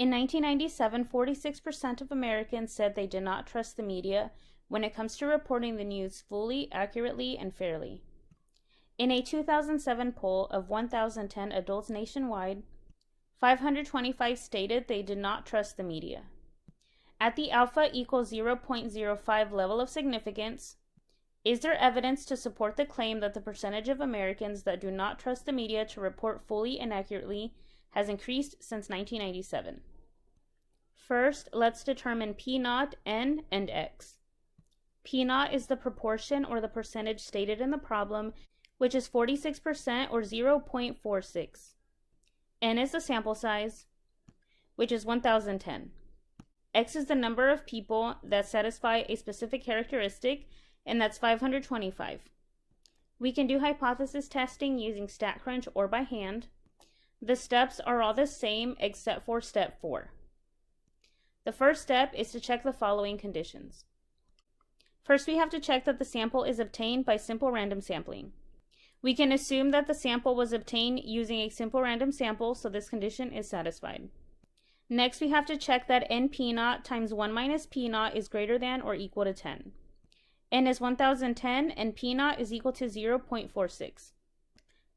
In 1997, 46% of Americans said they did not trust the media when it comes to reporting the news fully, accurately, and fairly. In a 2007 poll of 1,010 adults nationwide, 525 stated they did not trust the media. At the alpha equals 0.05 level of significance, is there evidence to support the claim that the percentage of Americans that do not trust the media to report fully and accurately has increased since 1997? First, let's determine P0, N, and X. P0 is the proportion or the percentage stated in the problem, which is 46% or 0.46. N is the sample size, which is 1,010. X is the number of people that satisfy a specific characteristic, and that's 525. We can do hypothesis testing using StatCrunch or by hand. The steps are all the same except for step 4. The first step is to check the following conditions. First, we have to check that the sample is obtained by simple random sampling. We can assume that the sample was obtained using a simple random sample, so this condition is satisfied. Next, we have to check that NP0 times 1 minus P0 is greater than or equal to 10. N is 1,010 and P0 is equal to 0.46.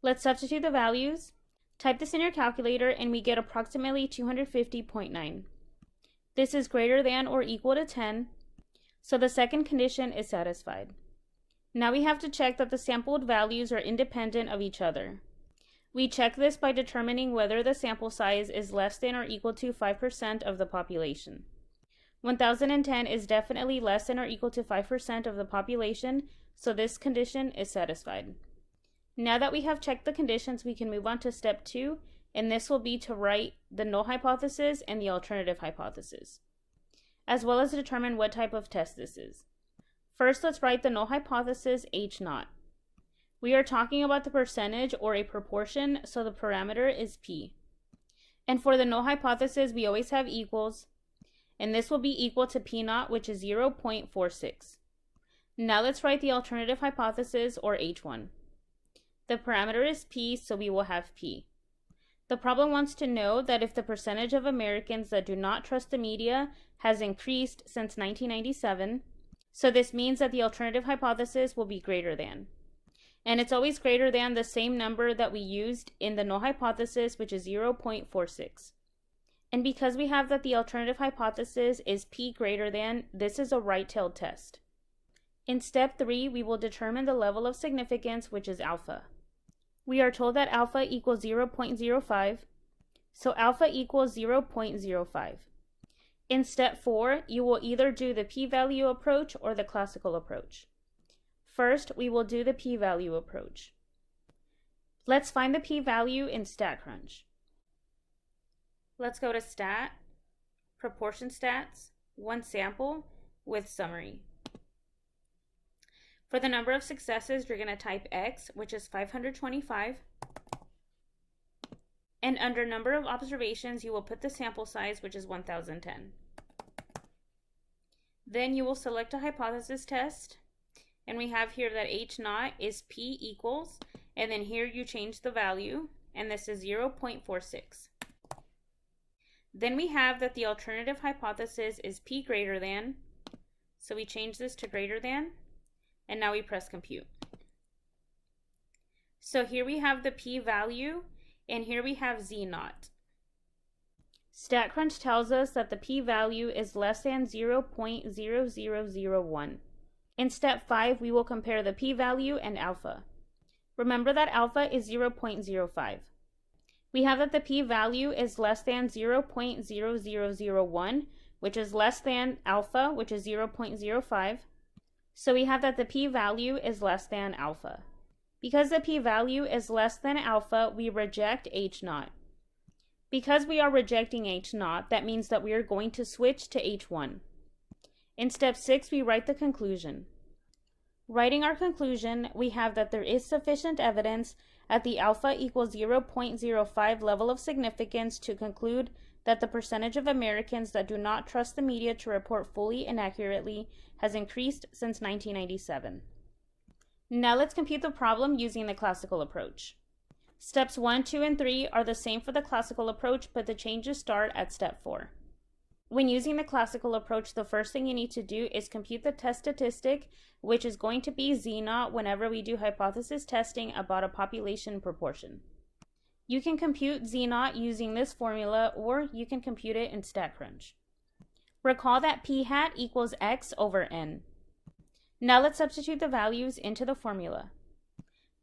Let's substitute the values. Type this in your calculator and we get approximately 250.9. This is greater than or equal to 10, so the second condition is satisfied. Now we have to check that the sampled values are independent of each other. We check this by determining whether the sample size is less than or equal to 5% of the population. 1,010 is definitely less than or equal to 5% of the population, so this condition is satisfied. Now that we have checked the conditions, we can move on to step 2, and this will be to write the null hypothesis and the alternative hypothesis, as well as determine what type of test this is. First, let's write the null hypothesis H0. We are talking about the percentage or a proportion, so the parameter is P. And for the null hypothesis, we always have equals, and this will be equal to P0, which is 0.46. Now let's write the alternative hypothesis, or H1. The parameter is P, so we will have P. The problem wants to know that if the percentage of Americans that do not trust the media has increased since 1997, so this means that the alternative hypothesis will be greater than. And it's always greater than the same number that we used in the null hypothesis, which is 0.46. And because we have that the alternative hypothesis is P greater than, this is a right-tailed test. In step 3, we will determine the level of significance, which is alpha. We are told that alpha equals 0.05, so alpha equals 0.05. In step 4, you will either do the p-value approach or the classical approach. First, we will do the p-value approach. Let's find the p-value in StatCrunch. Let's go to Stat, Proportion Stats, One Sample with Summary. For the number of successes, you're going to type X, which is 525. And under number of observations, you will put the sample size, which is 1,010. Then you will select a hypothesis test. And we have here that H0 is P equals, and then here you change the value, and this is 0.46. Then we have that the alternative hypothesis is P greater than, so we change this to greater than, and now we press compute. So here we have the p-value, and here we have Z0. StatCrunch tells us that the p-value is less than 0.0001. In step 5, we will compare the p-value and alpha. Remember that alpha is 0.05. We have that the p-value is less than 0.0001, which is less than alpha, which is 0.05. So we have that the p-value is less than alpha. Because the p-value is less than alpha, we reject H0. Because we are rejecting H0, that means that we are going to switch to H1. In step 6, we write the conclusion. Writing our conclusion, we have that there is sufficient evidence at the alpha equals 0.05 level of significance to conclude that the percentage of Americans that do not trust the media to report fully and accurately has increased since 1997. Now let's compute the problem using the classical approach. Steps 1, 2, and 3 are the same for the classical approach, but the changes start at step 4. When using the classical approach, the first thing you need to do is compute the test statistic, which is going to be Z0 whenever we do hypothesis testing about a population proportion. You can compute Z0 using this formula, or you can compute it in StatCrunch. Recall that p hat equals x over n. Now let's substitute the values into the formula.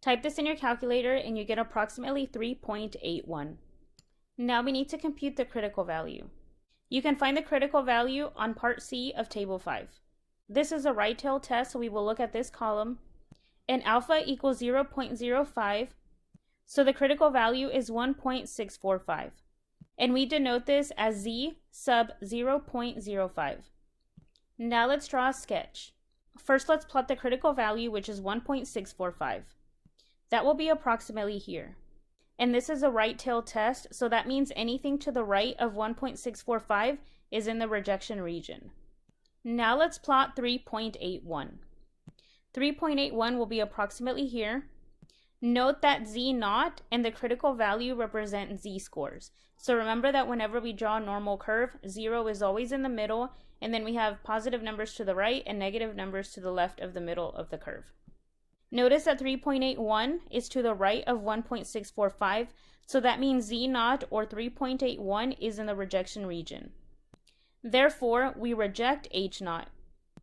Type this in your calculator and you get approximately 3.81. Now we need to compute the critical value. You can find the critical value on part C of table 5. This is a right tail test, so we will look at this column. And alpha equals 0.05, so the critical value is 1.645. And we denote this as Z sub 0.05. Now let's draw a sketch. First, let's plot the critical value, which is 1.645. That will be approximately here. And this is a right tail test, so that means anything to the right of 1.645 is in the rejection region. Now let's plot 3.81. 3.81 will be approximately here. Note that Z0 and the critical value represent z-scores. So remember that whenever we draw a normal curve, 0 is always in the middle, and then we have positive numbers to the right and negative numbers to the left of the middle of the curve. Notice that 3.81 is to the right of 1.645, so that means Z0 or 3.81 is in the rejection region. Therefore, we reject H0.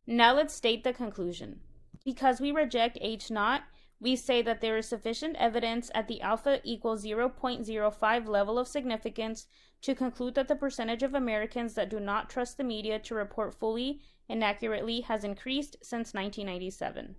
Now let's state the conclusion. Because we reject H0, we say that there is sufficient evidence at the alpha equals 0.05 level of significance to conclude that the percentage of Americans that do not trust the media to report fully and accurately has increased since 1997.